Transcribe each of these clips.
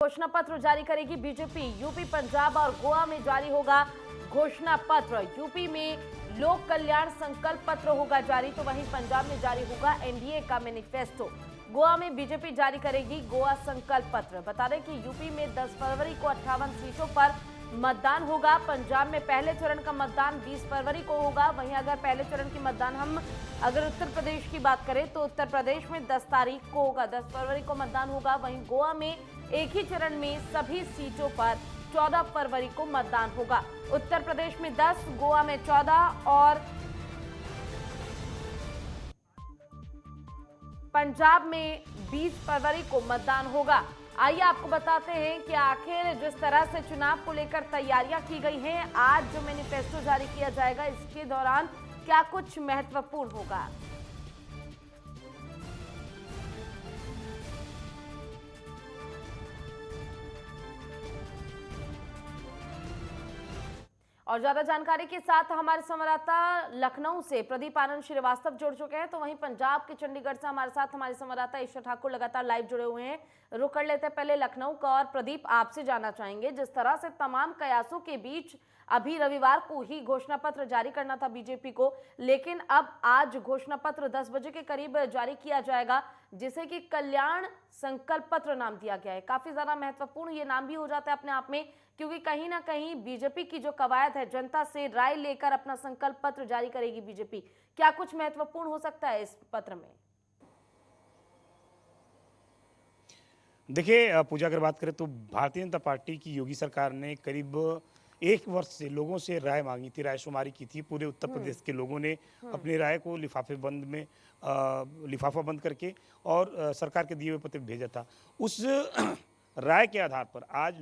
घोषणा पत्र जारी करेगी बीजेपी। यूपी, पंजाब और गोवा में जारी होगा घोषणा पत्र। यूपी में लोक कल्याण संकल्प पत्र होगा जारी, तो वहीं पंजाब में जारी होगा एनडीए का मैनिफेस्टो। गोवा में बीजेपी जारी करेगी गोवा संकल्प पत्र। बता दें कि यूपी में 10 फरवरी को 58 सीटों पर मतदान होगा। पंजाब में पहले चरण का मतदान 20 फरवरी को होगा। वहीं अगर पहले चरण की मतदान हम अगर उत्तर प्रदेश की बात करें तो उत्तर प्रदेश में 10 तारीख को होगा, 10 फरवरी को मतदान होगा। वहीं गोवा में एक ही चरण में सभी सीटों पर 14 फरवरी को मतदान होगा। उत्तर प्रदेश में 10, गोवा में 14 और पंजाब में 20 फरवरी को मतदान होगा। आइए आपको बताते हैं कि आखिर जिस तरह से चुनाव को लेकर तैयारियां की गई हैं, आज जो मैनिफेस्टो जारी किया जाएगा इसके दौरान क्या कुछ महत्वपूर्ण होगा। और ज्यादा जानकारी के साथ हमारे संवाददाता लखनऊ से प्रदीप आनंद श्रीवास्तव जुड़ चुके हैं, तो वहीं पंजाब के चंडीगढ़ से हमारे साथ हमारे संवाददाता ईशा ठाकुर लगातार लाइव जुड़े हुए हैं। रुक कर लेते हैं पहले लखनऊ का, और प्रदीप आपसे जानना चाहेंगे, जिस तरह से तमाम कयासों के बीच अभी रविवार को ही घोषणा पत्र जारी करना था बीजेपी को, लेकिन अब आज घोषणा पत्र 10 बजे के करीब जारी किया जाएगा, जिसे कि कल्याण संकल्प पत्र नाम दिया गया है। काफी ज्यादा महत्वपूर्ण ये नाम भी हो जाता है अपने आप में, क्योंकि कहीं ना कहीं बीजेपी की जो कवायद है, जनता से राय लेकर अपना संकल्प पत्र जारी करेगी बीजेपी। क्या कुछ महत्वपूर्ण हो सकता है इस पत्र में? देखिए पूजा, अगर बात करें तो भारतीय जनता पार्टी की योगी सरकार ने करीब 1 वर्ष से लोगों से राय मांगी थी, रायशुमारी की थी। पूरे उत्तर प्रदेश के लोगों ने अपनी राय को लिफाफा बंद करके और सरकार के दिए हुए पत्र भेजा था। उस राय के आधार पर आज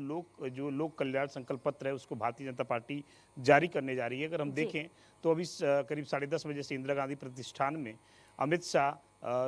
जो लोक कल्याण संकल्प पत्र है उसको भारतीय जनता पार्टी जारी करने जा रही है। अगर हम देखें तो अभी करीब 10:30 बजे से इंदिरा गांधी प्रतिष्ठान में अमित शाह,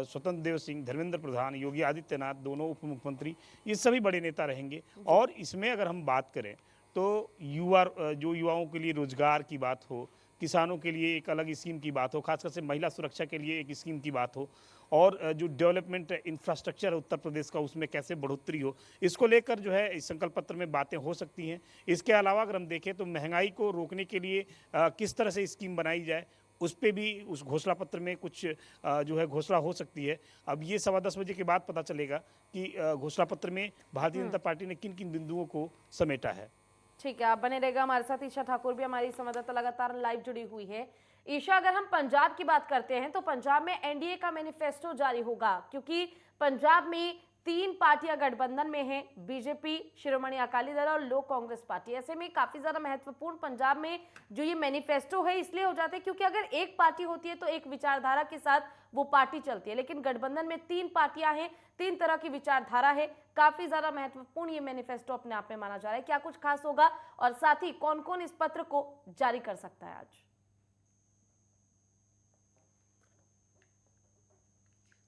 स्वतंत्र देव सिंह, धर्मेंद्र प्रधान, योगी आदित्यनाथ, दोनों उप मुख्यमंत्री, ये सभी बड़े नेता रहेंगे। और इसमें अगर हम बात करें तो युवाओं के लिए रोजगार की बात हो, किसानों के लिए एक अलग स्कीम की बात हो, खासकर से महिला सुरक्षा के लिए एक स्कीम की बात हो, और जो डेवलपमेंट इंफ्रास्ट्रक्चर है उत्तर प्रदेश का उसमें कैसे बढ़ोतरी हो, इसको लेकर जो है इस संकल्प पत्र में बातें हो सकती हैं। इसके अलावा अगर हम देखें तो महंगाई को रोकने के लिए किस तरह से स्कीम बनाई जाए, उस पर भी उस घोषणा पत्र में कुछ जो है घोषणा हो सकती है। अब ये 10:15 बजे के बाद पता चलेगा कि घोषणा पत्र में भारतीय जनता पार्टी ने किन किन बिंदुओं को समेटा है। ठीक है, आप बने रहेगा हमारे साथ। ईशा ठाकुर भी हमारी संवाददाता लगातार लाइव जुड़ी हुई है। ईशा, अगर हम पंजाब की बात करते हैं तो पंजाब में एनडीए का मैनिफेस्टो जारी होगा, क्योंकि पंजाब में 3 पार्टियां गठबंधन में हैं, बीजेपी, शिरोमणि अकाली दल और लोक कांग्रेस पार्टी। ऐसे में काफी ज्यादा महत्वपूर्ण पंजाब में जो ये मैनिफेस्टो है इसलिए हो जाता है क्योंकि अगर एक पार्टी होती है तो एक विचारधारा के साथ वो पार्टी चलती है, लेकिन गठबंधन में 3 पार्टियां हैं, 3 तरह की विचारधारा है। काफी ज्यादा महत्वपूर्ण ये मैनिफेस्टो अपने आप में माना जा रहा है। क्या कुछ खास होगा और साथ ही कौन कौन इस पत्र को जारी कर सकता है आज?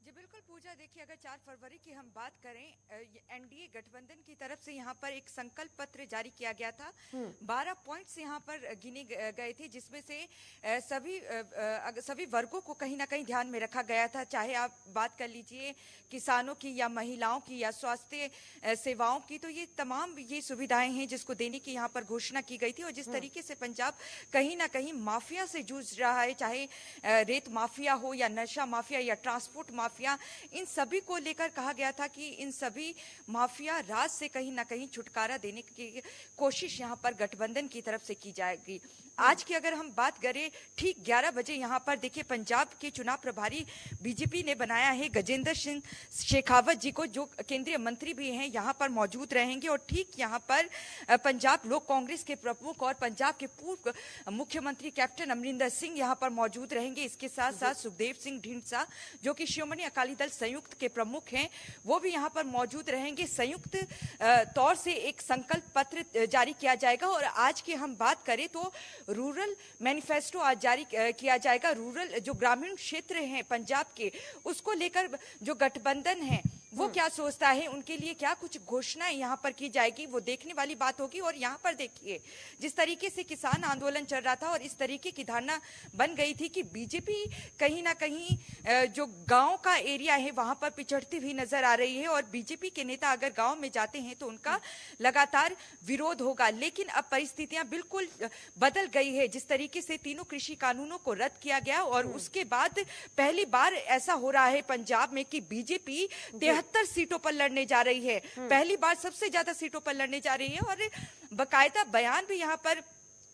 जी बिल्कुल पूजा, देखिए अगर 4 फरवरी की हम बात करें, एनडीए गठबंधन की तरफ से यहाँ पर एक संकल्प पत्र जारी किया गया था। 12 पॉइंट्स यहाँ पर गिने गए थे, जिसमें से सभी वर्गों को कहीं ना कहीं ध्यान में रखा गया था। चाहे आप बात कर लीजिए किसानों की या महिलाओं की या स्वास्थ्य सेवाओं की, तो ये तमाम ये सुविधाएं हैं जिसको देने की यहाँ पर घोषणा की गई थी। और जिस तरीके से पंजाब कहीं ना कहीं माफिया से जूझ रहा है, चाहे रेत माफिया हो या नशा माफिया या ट्रांसपोर्ट माफिया, इन सभी को लेकर कहा गया था कि इन सभी माफिया राज से कहीं ना कहीं छुटकारा देने की कोशिश यहाँ पर गठबंधन की तरफ से की जाएगी। आज की अगर हम बात करें, ठीक 11 बजे यहाँ पर देखिए पंजाब के चुनाव प्रभारी बीजेपी ने बनाया है गजेंद्र सिंह शेखावत जी को, जो केंद्रीय मंत्री भी हैं, यहाँ पर मौजूद रहेंगे। और ठीक यहाँ पर पंजाब लोक कांग्रेस के प्रमुख और पंजाब के पूर्व मुख्यमंत्री कैप्टन अमरिंदर सिंह यहाँ पर मौजूद रहेंगे। इसके साथ साथ सुखदेव सिंह ढींढसा, जो कि शिरोमणि अकाली दल संयुक्त के प्रमुख हैं, वो भी यहाँ पर मौजूद रहेंगे। संयुक्त तौर से एक संकल्प पत्र जारी किया जाएगा। और आज की हम बात करें तो रूरल मैनिफेस्टो आज जारी किया जाएगा। रूरल जो ग्रामीण क्षेत्र हैं पंजाब के, उसको लेकर जो गठबंधन है वो क्या सोचता है, उनके लिए क्या कुछ घोषणाएं यहाँ पर की जाएगी, वो देखने वाली बात होगी। और यहाँ पर देखिए, जिस तरीके से किसान आंदोलन चल रहा था और इस तरीके की धारणा बन गई थी कि बीजेपी कहीं ना कहीं जो गांव का एरिया है वहां पर पिछड़ती हुई नजर आ रही है और बीजेपी के नेता अगर गांव में जाते हैं तो उनका लगातार विरोध होगा। लेकिन अब परिस्थितियां बिल्कुल बदल गई है। जिस तरीके से तीनों कृषि कानूनों को रद्द किया गया और उसके बाद पहली बार ऐसा हो रहा है पंजाब में कि बीजेपी 73 सीटों पर लड़ने जा रही है। पहली बार सबसे ज्यादा सीटों पर लड़ने जा रही है और बकायदा बयान भी यहाँ पर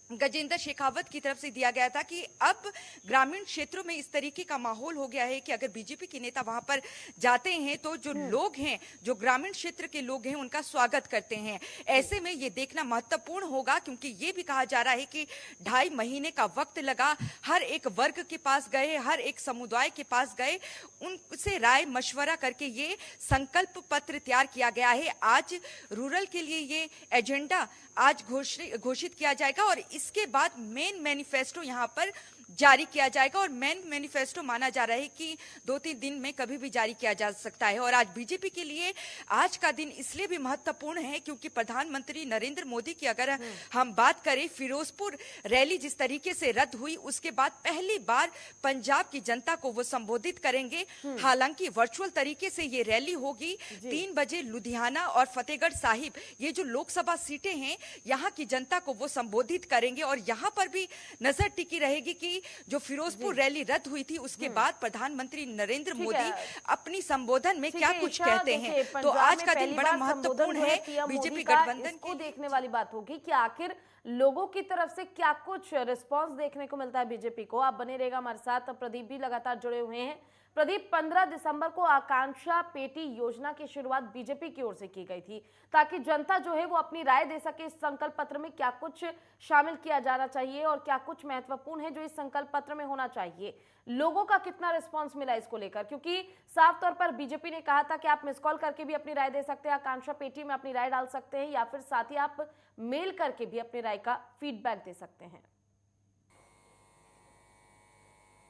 गजेंद्र शेखावत की तरफ से दिया गया था कि अब ग्रामीण क्षेत्रों में इस तरीके का माहौल हो गया है कि अगर बीजेपी के नेता वहां पर जाते हैं तो जो लोग हैं, जो ग्रामीण क्षेत्र के लोग हैं, उनका स्वागत करते हैं। ऐसे में ये देखना महत्वपूर्ण होगा क्योंकि ये भी कहा जा रहा है कि 2.5 महीने का वक्त लगा, हर एक वर्ग के पास गए, हर एक समुदाय के पास गए, उनसे राय मशवरा करके ये संकल्प पत्र तैयार किया गया है। आज रूरल के लिए ये एजेंडा आज घोषित किया जाएगा और इसके बाद मेन मैनिफेस्टो यहाँ पर जारी किया जाएगा और मेन मैनिफेस्टो माना जा रहा है कि 2-3 दिन में कभी भी जारी किया जा सकता है। और आज बीजेपी के लिए आज का दिन इसलिए भी महत्वपूर्ण है क्योंकि प्रधानमंत्री नरेंद्र मोदी की अगर हम बात करें, फिरोजपुर रैली जिस तरीके से रद्द हुई उसके बाद पहली बार पंजाब की जनता को वो संबोधित करेंगे। हालांकि वर्चुअल तरीके से ये रैली होगी। 3 बजे लुधियाना और फतेहगढ़ साहिब, ये जो लोकसभा सीटें हैं, यहाँ की जनता को वो संबोधित करेंगे और यहाँ पर भी नजर टिकी रहेगी कि जो फिरोजपुर रैली रद्द हुई थी उसके बाद प्रधानमंत्री नरेंद्र मोदी अपनी संबोधन में क्या कुछ कहते हैं। तो आज का दिन बड़ा महत्वपूर्ण है बीजेपी गठबंधन को देखने वाली बात होगी कि आखिर लोगों की तरफ से क्या कुछ रिस्पांस देखने को मिलता है बीजेपी को। आप बने रहेगा हमारे साथ। प्रदीप भी लगातार जुड़े हुए हैं। प्रदीप, 15 दिसंबर को आकांक्षा पेटी योजना की शुरुआत बीजेपी की ओर से की गई थी ताकि जनता जो है वो अपनी राय दे सके। इस संकल्प पत्र में क्या कुछ शामिल किया जाना चाहिए और क्या कुछ महत्वपूर्ण है जो इस संकल्प पत्र में होना चाहिए? लोगों का कितना रिस्पांस मिला इसको लेकर? क्योंकि साफ तौर पर बीजेपी ने कहा था कि आप मिस कॉल करके भी अपनी राय दे सकते हैं, आकांक्षा पेटी में अपनी राय डाल सकते हैं या फिर साथ ही आप मेल करके भी अपनी राय का फीडबैक दे सकते हैं।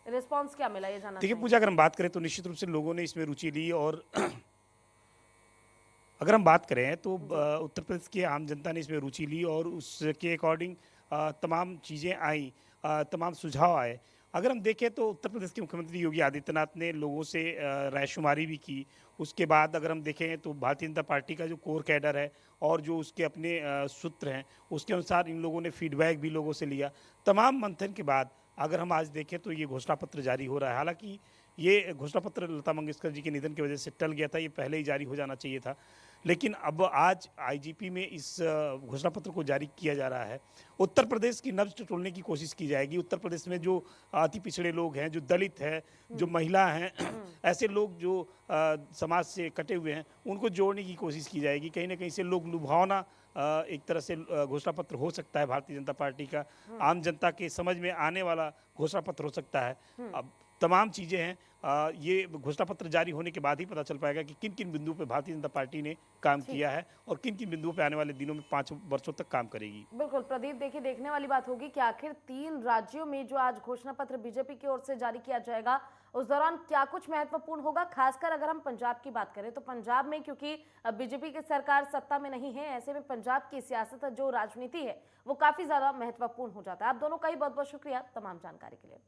रिस्पांस क्या मिला ये जानना। देखिए पूजा, अगर हम बात करें तो निश्चित रूप से लोगों ने इसमें रुचि ली और अगर हम बात करें तो उत्तर प्रदेश की आम जनता ने इसमें रुचि ली और उसके अकॉर्डिंग तमाम चीज़ें आई, तमाम सुझाव आए। अगर हम देखें तो उत्तर प्रदेश के मुख्यमंत्री योगी आदित्यनाथ ने लोगों से रायशुमारी भी की। उसके बाद अगर हम देखें तो भारतीय जनता पार्टी का जो कोर कैडर है और जो उसके अपने सूत्र हैं उसके अनुसार इन लोगों ने फीडबैक भी लोगों से लिया। तमाम मंथन के बाद अगर हम आज देखें तो ये घोषणा पत्र जारी हो रहा है। हालांकि ये घोषणा पत्र लता मंगेशकर जी के निधन की वजह से टल गया था, ये पहले ही जारी हो जाना चाहिए था, लेकिन अब आज आईजीपी में इस घोषणा पत्र को जारी किया जा रहा है। उत्तर प्रदेश की नब्ज टटोलने की कोशिश की जाएगी। उत्तर प्रदेश में जो अति पिछड़े लोग हैं, जो दलित हैं, जो महिला हैं, ऐसे लोग जो समाज से कटे हुए हैं, उनको जोड़ने की कोशिश की जाएगी। कहीं ना कहीं से लोग लुभावना एक तरह से घोषणा पत्र हो सकता है भारतीय जनता पार्टी का, आम जनता के समझ में आने वाला घोषणा पत्र हो सकता है। अब तमाम चीज़ें हैं, ये घोषणा पत्र जारी होने के बाद ही पता चल पाएगा कि किन किन बिंदुओं पे भारतीय जनता पार्टी ने काम किया है और किन किन बिंदुओं पे आने वाले दिनों में 5 वर्षों तक काम करेगी। बिल्कुल प्रदीप, देखिए देखने वाली बात होगी कि आखिर 3 राज्यों में जो आज घोषणा पत्र बीजेपी की ओर से जारी किया जाएगा उस दौरान क्या कुछ महत्वपूर्ण होगा। खासकर अगर हम पंजाब की बात करें तो पंजाब में क्योंकि बीजेपी की सरकार सत्ता में नहीं है, ऐसे में पंजाब की सियासत जो राजनीति है वो काफी ज्यादा महत्वपूर्ण हो जाता है। आप दोनों का ही बहुत बहुत शुक्रिया तमाम जानकारी के लिए।